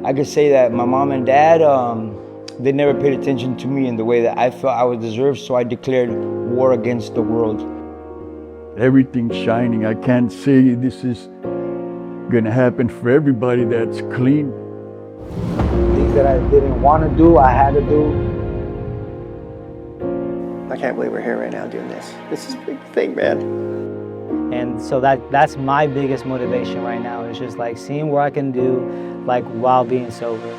I could say that my mom and dad, they never paid attention to me in the way that I felt I would deserve, so I declared war against the world. Everything's shining. I can't say this is gonna happen for everybody that's clean. Things that I didn't want to do, I had to do. I can't believe we're here right now doing this. This is a big thing, man. And so that's my biggest motivation right now, is just like seeing what I can do like while being sober.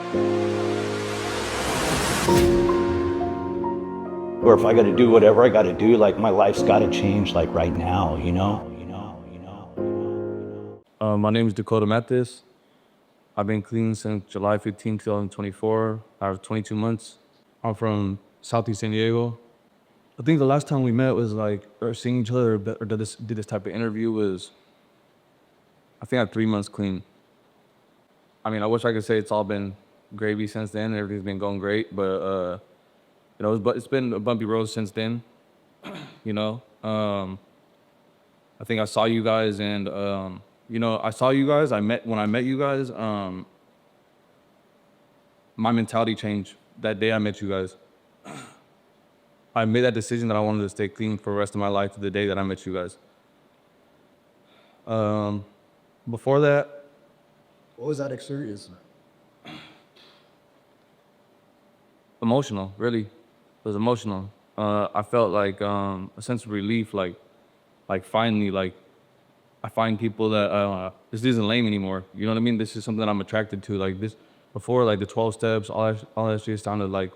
Or if I got to do whatever I got to do, like my life's got to change like right now, you know? My name is Dakota. I've been clean since July 15, 2024. I was 22 months. I'm from Southeast San Diego. I think the last time we met was like, or seeing each other or did this type of interview was, I think I had 3 months clean. I mean, I wish I could say it's all been gravy since then. Everything's been going great, but you know, it's been a bumpy road since then. You know, I think I saw you guys, and you know, I saw you guys. When I met you guys. My mentality changed that day I met you guys. I made that decision that I wanted to stay clean for the rest of my life to the day that I met you guys. Before that, What was that experience? emotional, really. It was emotional. I felt like a sense of relief, like finally, like I find people that this isn't lame anymore. You know what I mean? This is something I'm attracted to. Like this, before, like the 12 steps, all that shit sounded like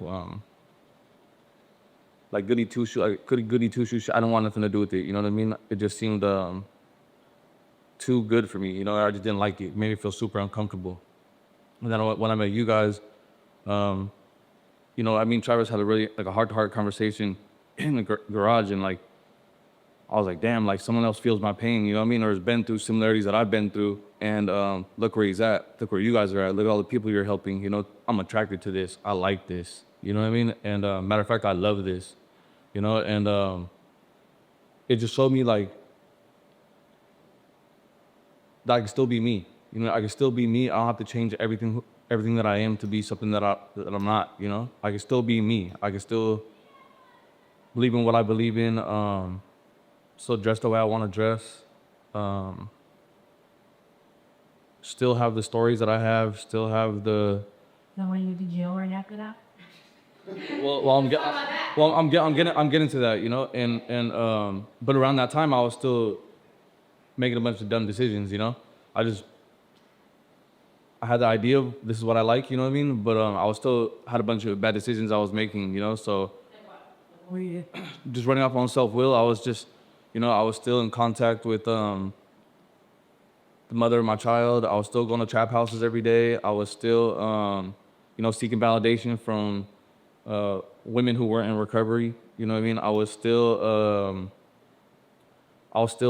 goody two shoes. Like goody two shoes. I don't want nothing to do with it. You know what I mean? It just seemed too good for me. You know, I just didn't like it. It made me feel super uncomfortable. And then when I met you guys, you know, I mean, Travis had a really like a heart-to-heart conversation in the garage, and like I was like, damn, like someone else feels my pain, you know what I mean, or has been through similarities that I've been through, and look where he's at, look where you guys are at, look at all the people you're helping, you know, I'm attracted to this, I like this, you know what I mean, and matter of fact, I love this, you know, and it just showed me like that I can still be me, you know, I can still be me, I don't have to change everything that I am to be something that I'm not, you know, I can still be me, I can still believe in what I believe in, still dress the way I want to dress. Still have the stories that I have. Still have the. So when you did jail right after that? I'm getting to that, you know, and but around that time I was still making a bunch of dumb decisions, you know. I had the idea of this is what I like, you know what I mean, but I was still had a bunch of bad decisions I was making, you know. So just running off my own self-will, I was just. You know, I was still in contact with the mother of my child. I was still going to trap houses every day. I was still, you know, seeking validation from women who weren't in recovery. You know what I mean? I was still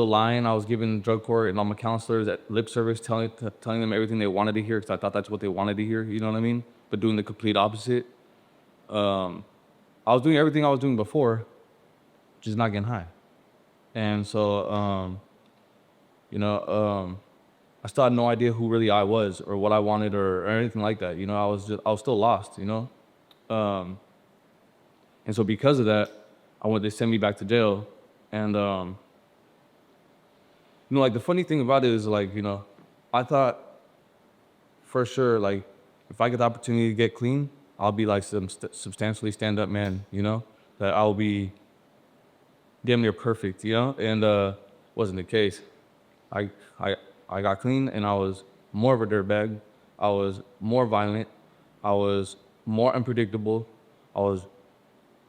lying. I was giving drug court and all my counselors at lip service, telling them everything they wanted to hear because I thought that's what they wanted to hear. You know what I mean? But doing the complete opposite. I was doing everything I was doing before, just not getting high. And so, you know, I still had no idea who really I was or what I wanted or anything like that. You know, I was still lost, you know? And so because of that, they sent me back to jail. And, you know, like the funny thing about it is like, you know, I thought for sure, like if I get the opportunity to get clean, I'll be like some substantially stand-up man, you know, that I'll be damn near perfect, you know, and wasn't the case. I got clean and I was more of a dirtbag. I was more violent. I was more unpredictable. I was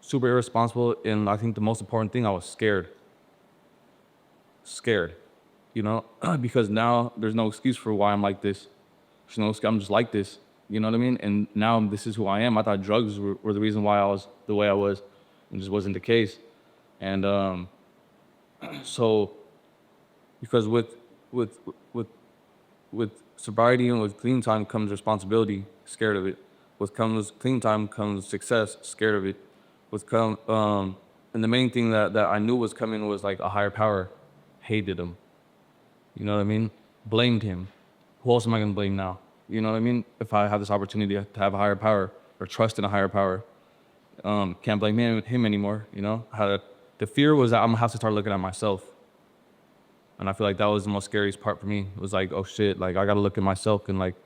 super irresponsible, and I think the most important thing, I was scared. Scared, you know, because now there's no excuse for why I'm like this. There's no, I'm just like this, you know what I mean? And now this is who I am. I thought drugs were the reason why I was the way I was, and just wasn't the case. And so, because with sobriety and with clean time comes responsibility, scared of it. With clean time comes success, scared of it. And the main thing that I knew was coming was like a higher power, hated him. You know what I mean? Blamed him. Who else am I gonna blame now? You know what I mean? If I have this opportunity to have a higher power or trust in a higher power, can't blame him anymore. You know, the fear was that I'm gonna have to start looking at myself, and I feel like that was the most scariest part for me. It was like, oh shit, like I gotta look at myself and like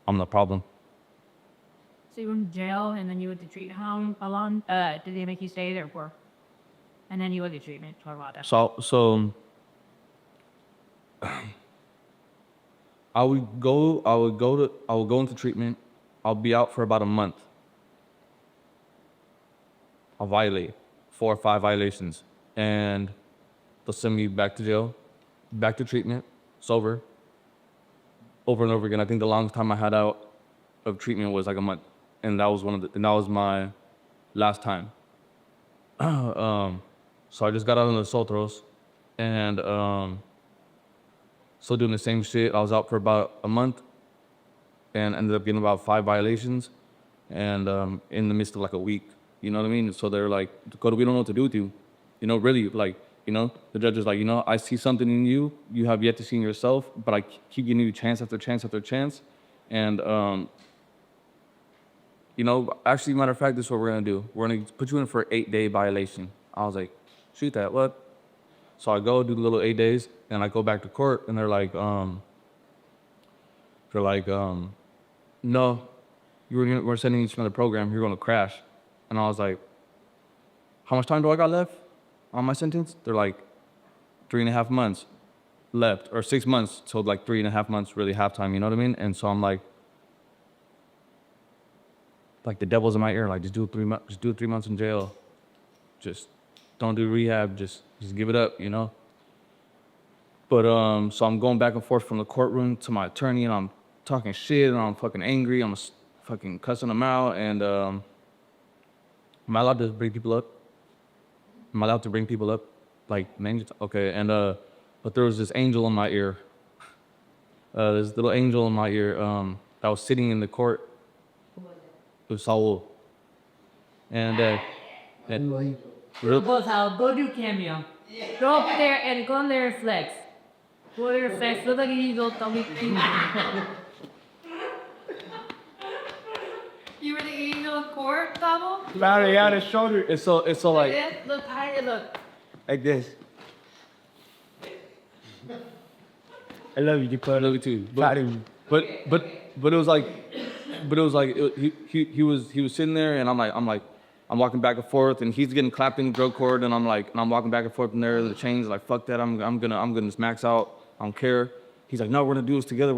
I'm the problem. So you were in jail and then you went to treatment. How long did they make you stay there for? And then you went to treatment for a while. So I would go into treatment. I'll be out for about a month. I'll violate 4 or 5 violations, and they'll send me back to jail, back to treatment, sober, over and over again. I think the longest time I had out of treatment was like a month, and that was my last time. So I just got out of the Nosotros, and still doing the same shit. I was out for about a month, and ended up getting about 5 violations, and in the midst of like a week. You know what I mean? So they're like, Dakota, we don't know what to do with you. You know, really, like, you know, the judge is like, you know, I see something in you you have yet to see in yourself, but I keep giving you chance after chance after chance. And, you know, actually, matter of fact, this is what we're going to do. We're going to put you in for an 8-day violation. I was like, shoot that, what? So I go do the little 8 days, and I go back to court, and they're like, no, we're sending you to another program. You're going to crash. And I was like, how much time do I got left on my sentence? They're like, 3.5 months left, or 6 months, so like 3.5 months, really halftime, you know what I mean? And so I'm like the devil's in my ear, like just do 3 months, just do 3 months in jail. Just don't do rehab, just give it up, you know? But so I'm going back and forth from the courtroom to my attorney, and I'm talking shit, and I'm fucking angry, I'm fucking cussing them out, and am I allowed to bring people up? Am I allowed to bring people up? Like, names? Okay, and, but there was this angel in my ear. This little angel in my ear that was sitting in the court. It was Saul. And, Go do cameo. Go up there and go in there and flex. Go there and flex. Look like you need to go tummy. You were the angel of court, Gabo? Larry on his shoulder. it's so like, Look, how did it look? Like this. I love you, Dakota. I love you too. Proud of you. But it was like, he was sitting there, and I'm walking back and forth, and he's getting clapped in the drug court, and I'm walking back and forth in there, the chains, like, fuck that, I'm gonna just max out, I don't care. He's like, no, we're gonna do this together,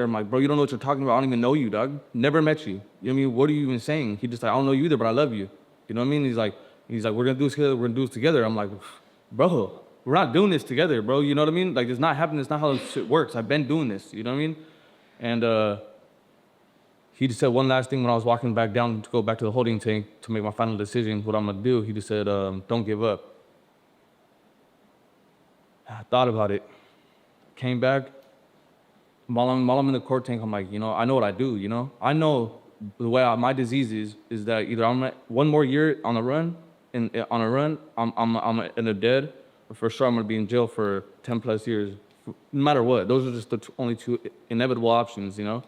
I'm like, bro, you don't know what you're talking about, I don't even know you, dog. Never met you. You know what I mean? What are you even saying? He just like, I don't know you either, but I love you. You know what I mean? He's like, we're gonna do this together, I'm like, bro, we're not doing this together, bro, you know what I mean? Like, it's not happening, it's not how this shit works. I've been doing this, you know what I mean? And he just said one last thing when I was walking back down to go back to the holding tank to make my final decision, what I'm gonna do. He just said, don't give up. I thought about it, came back. While I'm in the court tank, I'm like, you know, I know what I do, you know? I know the way my disease is that either I'm one more year on a run, I'm in the dead, or for sure I'm gonna be in jail for 10 plus years, no matter what. Those are just the only 2 inevitable options, you know?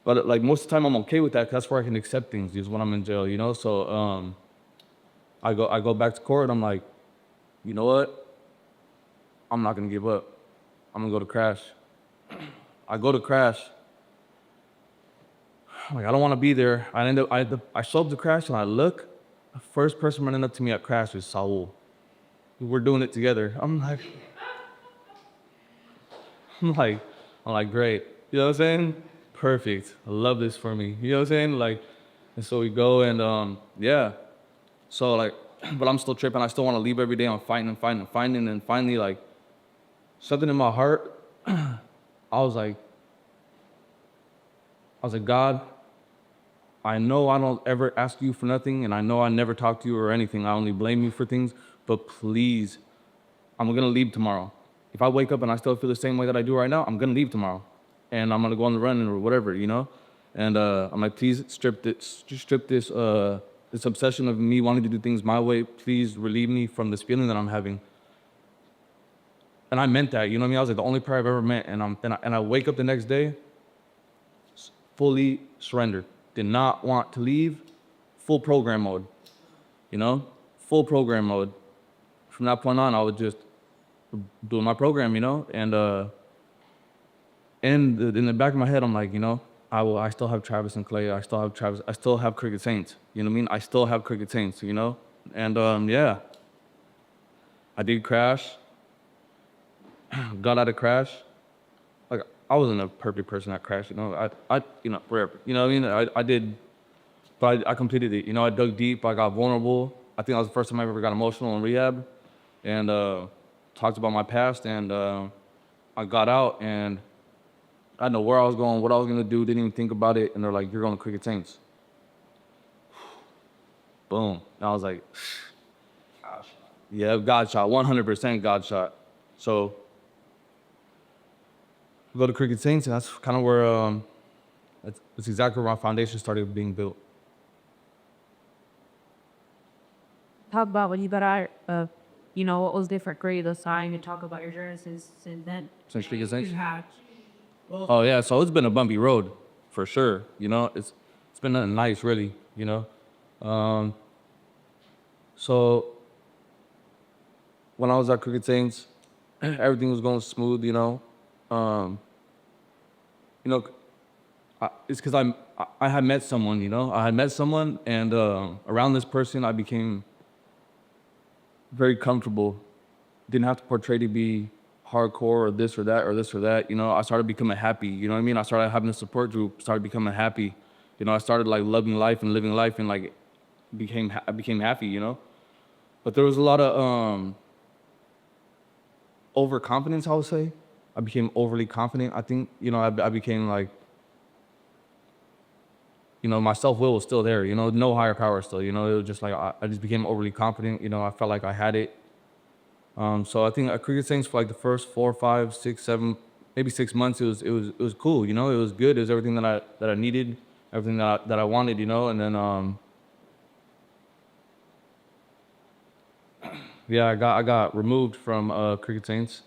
But like most of the time I'm okay with that, 'cause that's where I can accept things, is when I'm in jail, you know? So I go back to court, I'm like, you know what? I'm not gonna give up. I'm gonna go to crash. I go to crash. I'm like, I don't wanna be there. I show up to crash, and I look, the first person running up to me at crash is Saul. We're doing it together. I'm like, great. You know what I'm saying? Perfect. I love this for me. You know what I'm saying? Like, and so we go, and yeah. So like, but I'm still tripping. I still want to leave every day. I'm fighting, and finally, like, something in my heart, I was like, God, I know I don't ever ask you for nothing, and I know I never talk to you or anything. I only blame you for things, but please, I'm gonna leave tomorrow. If I wake up and I still feel the same way that I do right now, I'm gonna leave tomorrow, and I'm gonna go on the run or whatever, you know. And I'm like, please strip this obsession of me wanting to do things my way. Please relieve me from this feeling that I'm having. and I meant that, you know what I mean? I was like the only prayer I've ever meant, and I wake up the next day, fully surrendered. Did not want to leave, full program mode, you know? Full program mode. From that point on, I was just doing my program, you know? And in the back of my head, I'm like, you know, I still have Travis and Clay. I still have Cricket Saints. You know what I mean? I still have Cricket Saints, you know? And yeah, I did crash, got out of crash. Like, I wasn't a perfect person that crashed, you know? I you know, forever. You know what I mean? I did, but I completed it. You know, I dug deep, I got vulnerable. I think that was the first time I ever got emotional in rehab, and talked about my past, and I got out, and I didn't know where I was going, what I was gonna do, didn't even think about it, and they're like, you're going to Cricket Saints. Boom. And I was like, yeah, God shot, 100% God shot. So, I go to Cricket Saints, and that's kind of where, that's exactly where my foundation started being built. Talk about when you got out, you know, what was different grade this time, and talk about your journey since then. Since Cricket Saints? You had. Oh yeah, so it's been a bumpy road, for sure. You know, it's been nothing nice, really. You know, so when I was at Cricket Saints, everything was going smooth. You know, it's because I had met someone. You know, I had met someone, and around this person, I became very comfortable. Didn't have to portray to be hardcore or this or that or this or that. You know, I started becoming happy. You know what I mean? I started having a support group, started becoming happy. You know, I started like loving life and living life, and like I became happy, you know? But there was a lot of overconfidence, I would say. I became overly confident. I think, you know, I became like, you know, my self-will was still there, you know, no higher power still, you know, it was just like, I just became overly confident, you know, I felt like I had it. So I think at Cricket Saints for like the first 4, 5, 6, 7, maybe 6 months, it was cool, you know, it was good. It was everything that I needed, everything that I wanted, you know, and then, yeah, I got removed from Cricket Saints,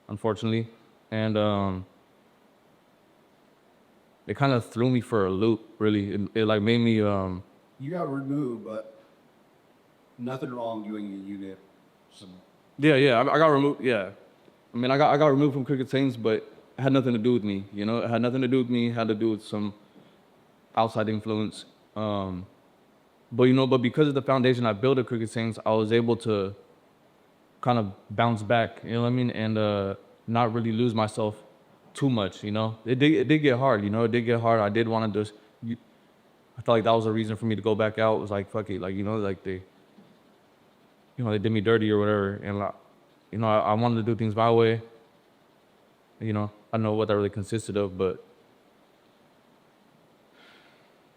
unfortunately, and it kind of threw me for a loop. Really, it like made me. You got removed, but nothing wrong doing your unit. Some Yeah, I got removed. Yeah, I mean, I got removed from Cricket Saints, but it had nothing to do with me. You know, it had nothing to do with me. It had to do with some outside influence. But you know, but because of the foundation I built at Cricket Saints, I was able to kind of bounce back. You know what I mean, and not really lose myself too much. You know, it did get hard. You know, it did get hard. I did want to just. I felt like that was a reason for me to go back out. It was like, fuck it, like, you know, like they did me dirty or whatever, and like, you know, I wanted to do things my way. You know, I don't know what that really consisted of, but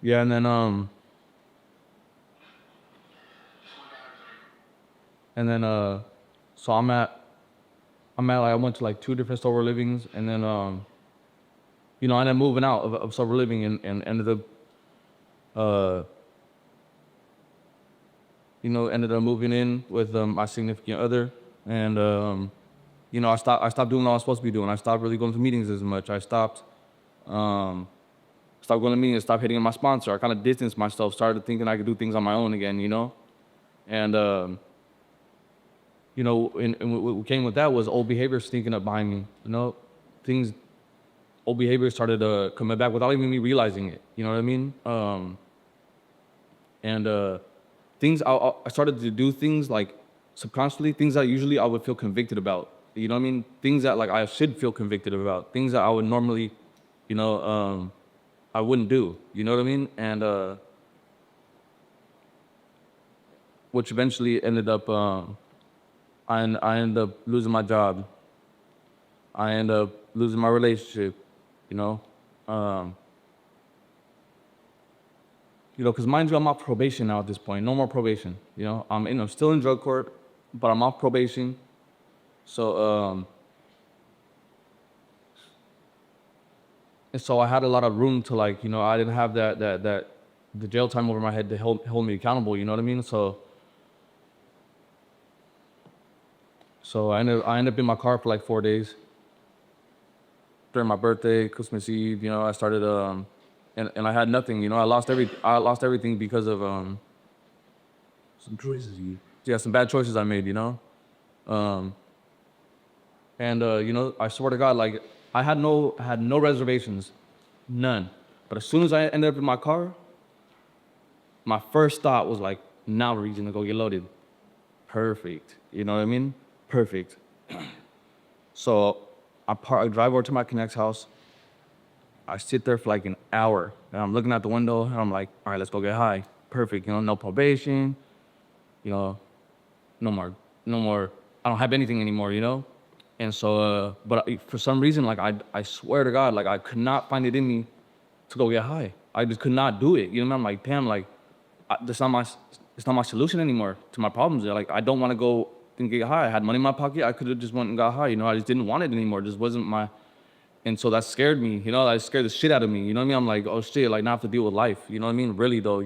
yeah, and then so I'm at like, I went to like 2 different sober livings, and then you know, I ended up moving out of sober living, and ended up ended up moving in with my significant other, and you know, I stopped doing what I was supposed to be doing. I stopped really going to meetings as much. I stopped going to meetings, stopped hitting my sponsor. I kind of distanced myself, started thinking I could do things on my own again, you know, and you know, and what came with that was old behavior sneaking up behind me. You know, old behavior started coming back without even me realizing it. You know what I mean? And things, I started to do things like subconsciously, things that usually I would feel convicted about. You know what I mean? Things that like I should feel convicted about. Things that I would normally, you know, I wouldn't do. You know what I mean? And which eventually ended up. I ended up losing my job. I ended up losing my relationship, you know. You know, because mind you, I'm off probation now at this point. No more probation, you know. I'm still in drug court, but I'm off probation. So, and so I had a lot of room to, like, you know, I didn't have that the jail time over my head to hold me accountable, you know what I mean? So So I ended up in my car for like 4 days. During my birthday, Christmas Eve, I started and I had nothing, I lost everything because of some choices some bad choices I made, Um and I swear to God, like I had no reservations, none. But as soon as I ended up in my car, my first thought was like, now we're reason to go get loaded. Perfect. You know what I mean? Perfect. So I drive over to my connect's house. I sit there for like an hour and I'm looking out the window and I'm like, all right, let's go get high. Perfect. No probation, you know, no more, I don't have anything anymore, And so, for some reason, like I swear to God, like I could not find it in me to go get high. I just could not do it. I'm like, damn, like it's not my solution anymore to my problems. Like I don't want to go and get high. I had money in my pocket. I could have just went and got high. I just didn't want it anymore. It just wasn't my. And so that scared me. That scared the shit out of me. You know what I mean? I'm like, oh shit, like now I have to deal with life. You know what I mean? Really though,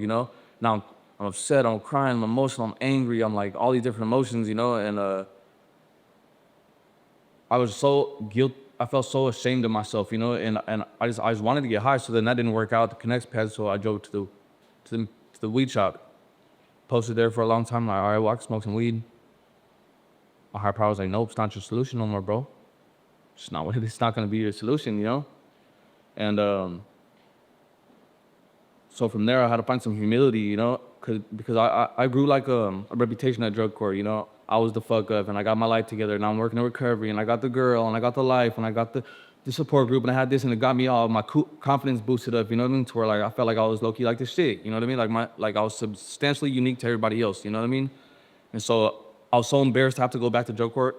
Now I'm upset. I'm crying. I'm emotional. I'm angry. I'm like all these different emotions. And I was so I felt so ashamed of myself. And I just wanted to get high. So then that didn't work out. The connects pad. So I drove to the weed shop. Posted there for a long time. Like, all right, well, I can smoke some weed. My higher power was like, nope, it's not your solution no more, bro. It's not what it is. It's not going to be your solution, And so from there, I had to find some humility, because I grew like a reputation at drug court, I was the fuck up, and I got my life together, and I'm working in recovery, and I got the girl, and I got the life, and I got the support group, and I had this, and it got me all my confidence boosted up, you know what I mean? To where like I felt like I was low key like this shit, you know what I mean? Like I was substantially unique to everybody else, you know what I mean? And so I was so embarrassed to have to go back to drug court,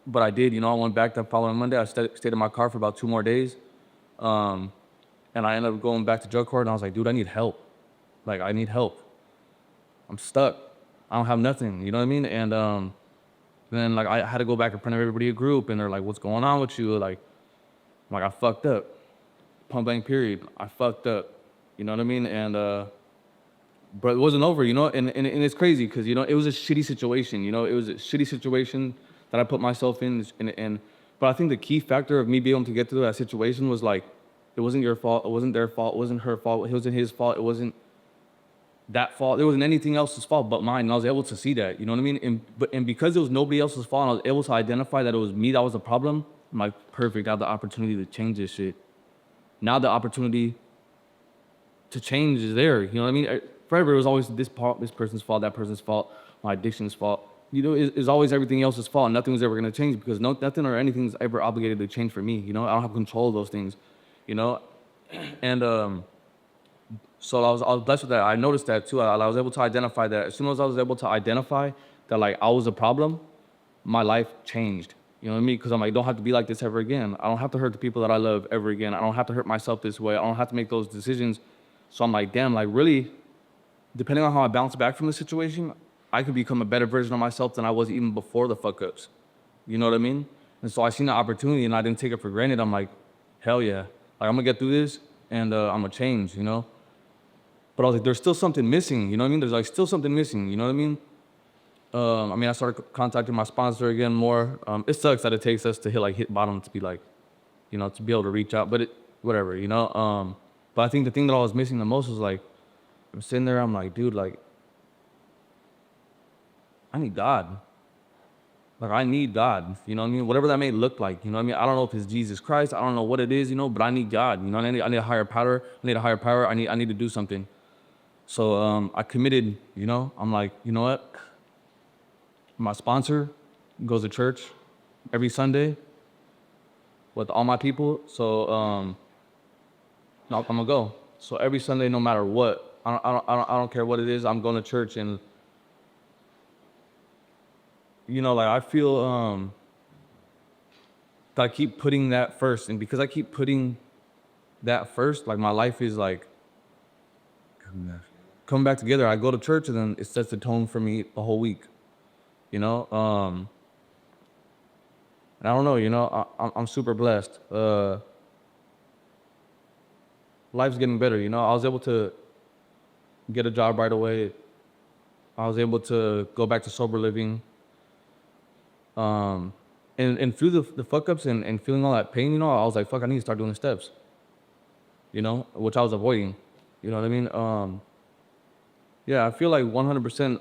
but I did, I went back the following Monday. I stayed in my car for about 2 more days, and I ended up going back to drug court, and I was like, dude, I need help. Like I need help. I'm stuck. I don't have nothing, you know what I mean? And then like I had to go back in front of everybody a group, and they're like, what's going on with you? Like I fucked up. Point blank period. I fucked up. You know what I mean? And but it wasn't over, and it's crazy because it was a shitty situation, it was a shitty situation that I put myself in, and but I think the key factor of me being able to get through that situation was like, it wasn't your fault, it wasn't their fault, it wasn't her fault, it wasn't his fault, it wasn't that fault, it wasn't anything else's fault but mine, and I was able to see that, you know what I mean? And because it was nobody else's fault, and I was able to identify that it was me that was the problem, I'm like, perfect, I have the opportunity to change this shit. Now the opportunity to change is there, you know what I mean? Forever it was always this person's fault, that person's fault, my addiction's fault. It's always everything else's fault, and nothing was ever gonna change because nothing or anything is ever obligated to change for me, I don't have control of those things, And so I was blessed with that. I noticed that too. I was able to identify that. As soon as I was able to identify that like I was a problem, my life changed. You know what I mean? Because I'm like, I don't have to be like this ever again. I don't have to hurt the people that I love ever again. I don't have to hurt myself this way. I don't have to make those decisions. So I'm like, damn, like really, depending on how I bounce back from the situation, I could become a better version of myself than I was even before the fuck ups. You know what I mean? And so I seen the opportunity and I didn't take it for granted. I'm like, hell yeah. Like I'm gonna get through this and I'm gonna change, But I was like, there's still something missing, you know what I mean? There's like still something missing, you know what I mean? I started contacting my sponsor again more. It sucks that it takes us to hit bottom to be like, to be able to reach out, but whatever, But I think the thing that I was missing the most was like, I'm sitting there, I'm like, dude, like, I need God. Like, I need God, you know what I mean? Whatever that may look like, you know what I mean? I don't know if it's Jesus Christ, I don't know what it is, but I need God, I need a higher power, I need to do something. So I committed, I'm like, you know what? My sponsor goes to church every Sunday with all my people, so no, I'm gonna go. So every Sunday, no matter what, I don't care what it is, I'm going to church, and like I feel that I keep putting that first, and because I keep putting that first, like my life is like coming back together. I go to church, and then it sets the tone for me the whole week, And I don't know, I'm super blessed. Life's getting better, I was able to get a job right away. I was able to go back to sober living. And through the fuck ups and feeling all that pain, you know, I was like, fuck, I need to start doing the steps, you know, which I was avoiding. You know what I mean? Yeah, I feel like 100%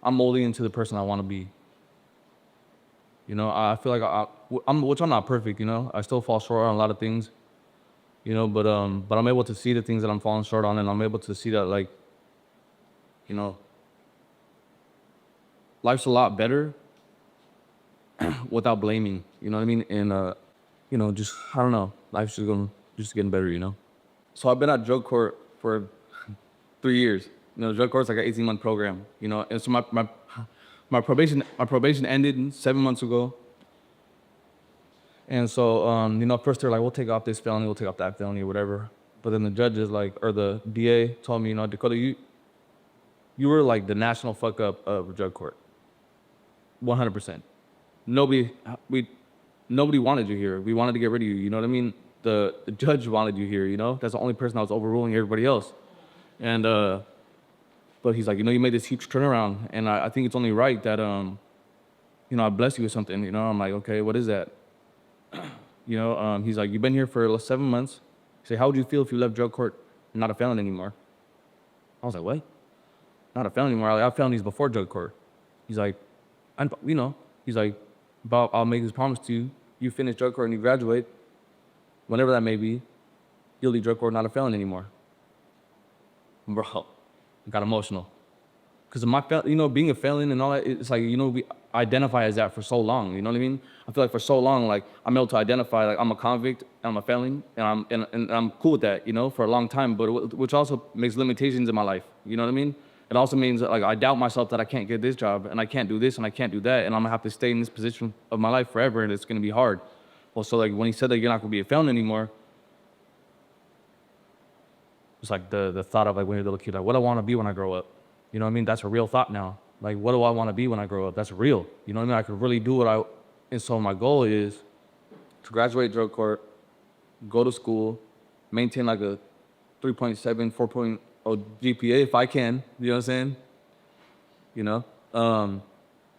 I'm molding into the person I want to be. You know, I feel like which I'm not perfect, you know. I still fall short on a lot of things, you know, but I'm able to see the things that I'm falling short on, and I'm able to see that, like, you know, life's a lot better without blaming, you know what I mean? And you know, just I don't know, life's just getting better, you know. So I've been at drug court for 3 years. You know, drug court's like an 18-month program, you know. And so my probation ended 7 months ago. And so you know, first they're like, we'll take off this felony, we'll take off that felony or whatever. But then the judge is like, or the DA told me, you know, Dakota, you were like the national fuck up of drug court. 100%. Nobody wanted you here. We wanted to get rid of you. You know what I mean? The judge wanted you here. You know, that's the only person that was overruling everybody else. And but he's like, you know, you made this huge turnaround, and I think it's only right that you know, I bless you with something. You know, I'm like, okay, what is that? You know, he's like, you've been here for 7 months. He said, how would you feel if you left drug court and not a felon anymore? I was like, what? Not a felon anymore. I had felonies before drug court. He's like, you know, he's like, Bob, I'll make this promise to you. You finish drug court and you graduate, whenever that may be, you'll leave drug court not a felon anymore. Bro, I got emotional. Because you know, being a felon and all that, it's like, you know, we identify as that for so long, you know what I mean? I feel like for so long, like, I'm able to identify, like, I'm a convict, and I'm a felon, and I'm cool with that, you know, for a long time, but which also makes limitations in my life, you know what I mean? It also means that, like, I doubt myself that I can't get this job, and I can't do this, and I can't do that, and I'm gonna have to stay in this position of my life forever, and it's gonna be hard. Well, so, like, when he said that you're not gonna be a felon anymore, it's like the thought of, like, when you're a little kid, like, what do I wanna be when I grow up? You know what I mean? That's a real thought now. Like, what do I wanna be when I grow up? That's real. You know what I mean? I could really do what and so my goal is to graduate drug court, go to school, maintain like a 3.7, 4.0 GPA if I can, you know what I'm saying? You know?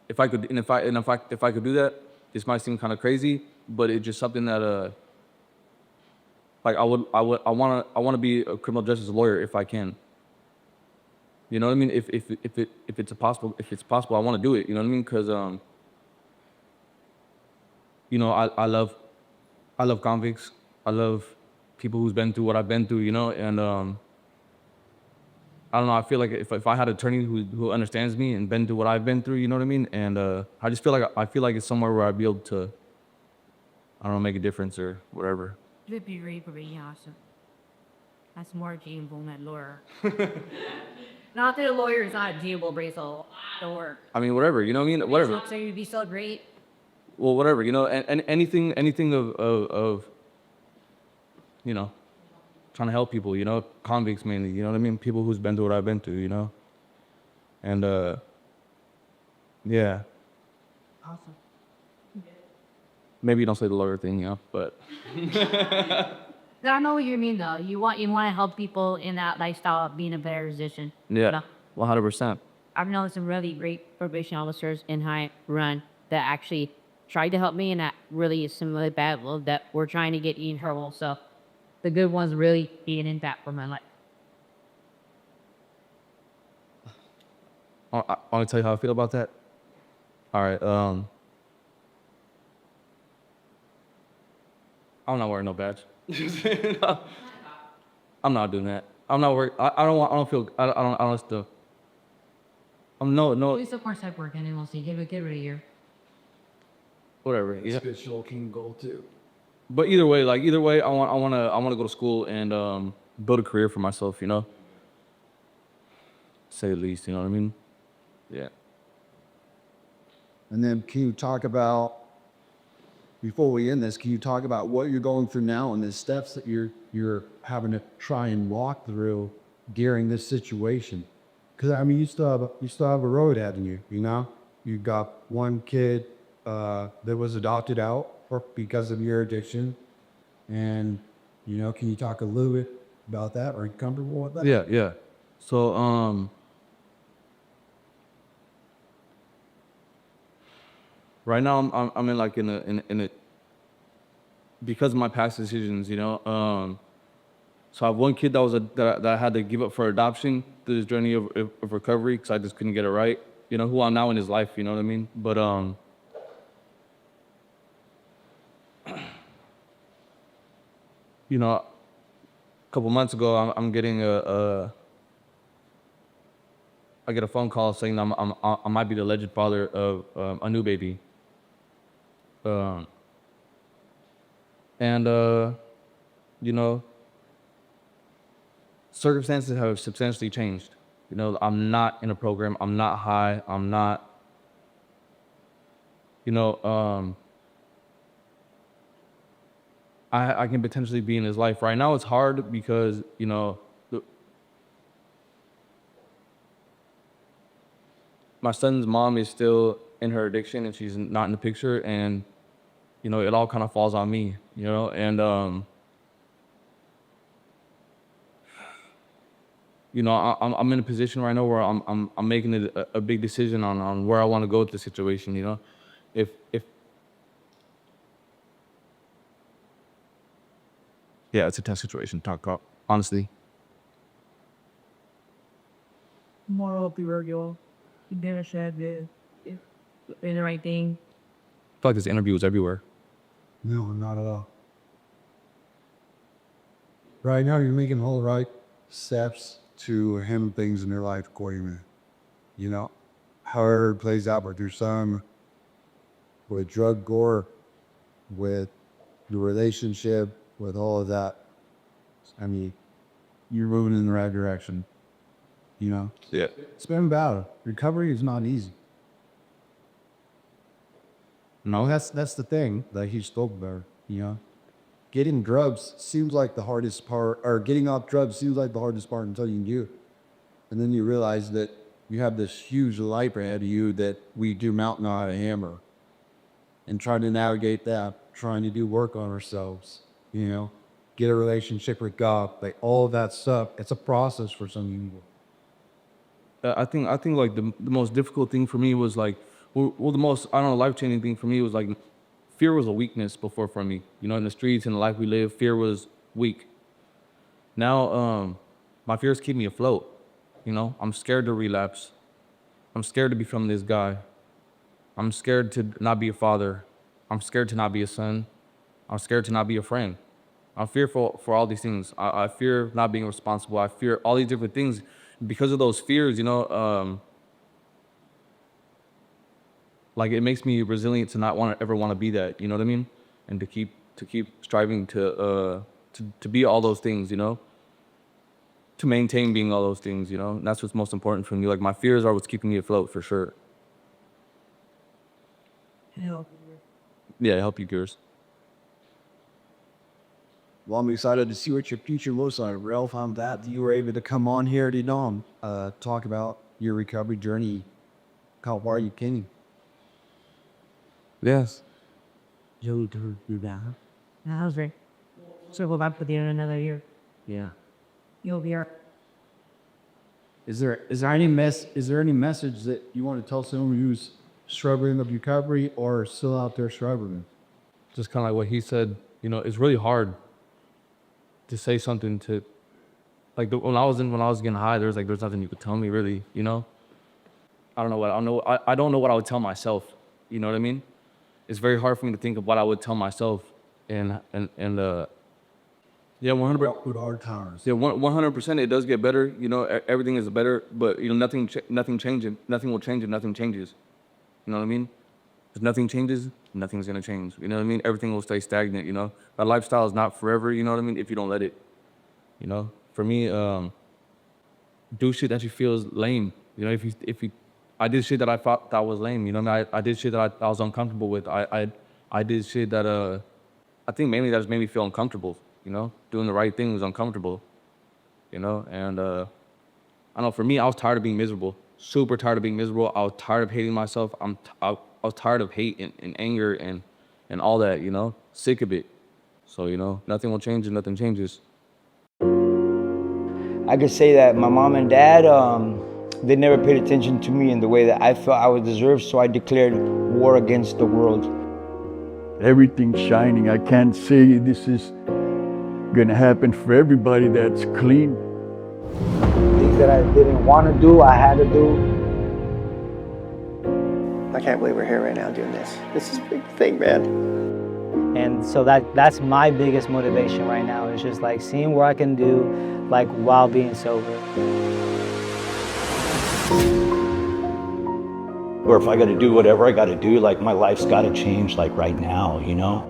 If I could, and if I could do that, this might seem kind of crazy, but it's just something that, like I wanna be a criminal justice lawyer if I can. You know what I mean? If it's possible, I want to do it. You know what I mean? Because you know, I love convicts. I love people who's been through what I've been through. You know, and I don't know. I feel like if I had an attorney who understands me and been through what I've been through, you know what I mean? And I just feel like it's somewhere where I'd be able to, I don't know, make a difference or whatever. That'd be really awesome. That's more achievable than that lawyer. Not that a lawyer is not achievable, but it's a lot of work. I mean, whatever. You know what I mean? Whatever. So you'd be so great. Well, whatever. You know, and anything of you know, trying to help people. You know, convicts mainly. You know what I mean? People who's been through what I've been through. You know, and yeah. Awesome. Maybe you don't say the lawyer thing, you know, but. I know what you mean, though. You want to help people in that lifestyle of being a better position. Yeah, 100%. I've known some really great probation officers in High Run that actually tried to help me, and that really is some really bad ones that were trying to get in trouble. So the good ones really being in that for my life. I want to tell you how I feel about that. All right. I'm not wearing no badge. I'm not doing that. I'm not worried. I don't feel. I don't still. No. Police of course have work anyway, so you get rid of here. Whatever. Yeah. Official king goal too. But either way, I want to go to school and build a career for myself. You know. Say the least. You know what I mean? Yeah. And then can you talk about, before we end this, can you talk about what you're going through now and the steps that you're having to try and walk through during this situation? Because I mean, you still have a road ahead of you. You know, you got one kid that was adopted out because of your addiction, and you know, can you talk a little bit about that? Are you comfortable with that? Yeah. So right now I'm in like in a because of my past decisions, you know. So I have one kid that I had to give up for adoption through this journey of recovery because I just couldn't get it right. You know, who I'm now in his life. You know what I mean? But you know, a couple months ago, I'm getting I get a phone call saying I might be the alleged father of a new baby. And you know, circumstances have substantially changed. You know, I'm not in a program. I'm not high. I'm not, you know, I can potentially be in his life. Right now it's hard because, you know, my son's mom is still in her addiction and she's not in the picture, and, you know, it all kind of falls on me, you know, and, you know, I'm in a position right now where I'm making a big decision on where I want to go with the situation, you know. If yeah, it's a tough situation. Honestly. Moral people, you never said this. It's in the right thing. I feel like this interview was everywhere. No, not at all. Right now, you're making all the right steps to handle things in your life accordingly. You know, however it plays out with your son, with drug gore, with your relationship, with all of that. I mean, you're moving in the right direction. You know? Yeah. It's been a battle. Recovery is not easy. No, that's the thing that he spoke about, you know? Getting drugs seems like the hardest part, or getting off drugs seems like the hardest part until you do. And then you realize that you have this huge life ahead of you that we do mountain on a hammer. And trying to navigate that, trying to do work on ourselves, you know? Get a relationship with God, like all of that stuff. It's a process for some people. I think like the most difficult thing for me was like, well, the most, I don't know, life-changing thing for me was like, fear was a weakness before for me. You know, in the streets, in the life we live, fear was weak. Now, my fears keep me afloat. You know, I'm scared to relapse. I'm scared to become this guy. I'm scared to not be a father. I'm scared to not be a son. I'm scared to not be a friend. I'm fearful for all these things. I fear not being responsible. I fear all these different things. Because of those fears, you know, like it makes me resilient to not ever want to be that, you know what I mean? And to keep striving to be all those things, you know? To maintain being all those things, you know? And that's what's most important for me. Like my fears are what's keeping me afloat for sure. Yeah, help you, Gears. Well, I'm excited to see what your future looks like, Ralph. I'm glad that you were able to come on here today, talk about your recovery journey, how far you came. Yes. You'll do that. Yeah, I was great. So go back with you in another year. Yeah. You'll be here. Is there any message that you want to tell someone who's struggling with recovery or still out there struggling? Just kind of like what he said, you know, it's really hard to say something to, like when I was getting high, there's nothing you could tell me really, you know? I don't know what I would tell myself, you know what I mean? It's very hard for me to think of what I would tell myself yeah, 100%. With hard times. Yeah, 100%. It does get better. You know, everything is better, but you know, nothing changes. Nothing will change if nothing changes. You know what I mean? If nothing changes, nothing's gonna change. You know what I mean? Everything will stay stagnant. You know, that lifestyle is not forever. You know what I mean? If you don't let it. You know, for me, do shit that you feel is lame. You know, if you, I did shit that I thought that was lame. You know what I mean? I did shit that I was uncomfortable with. I did shit that I think mainly that just made me feel uncomfortable. You know, doing the right thing was uncomfortable, you know, and I don't know, for me, I was tired of being miserable, super tired of being miserable. I was tired of hating myself. I was tired of hate and anger and all that, you know, sick of it. So, you know, nothing will change if nothing changes. I could say that my mom and dad, they never paid attention to me in the way that I felt I was deserved, so I declared war against the world. Everything's shining. I can't say this is gonna happen for everybody that's clean. Things that I didn't want to do, I had to do. I can't believe we're here right now doing this. This is a big thing, man. And so that's my biggest motivation right now, is just like seeing what I can do like while being sober. Or if I got to do whatever I got to do, like my life's got to change like right now, you know?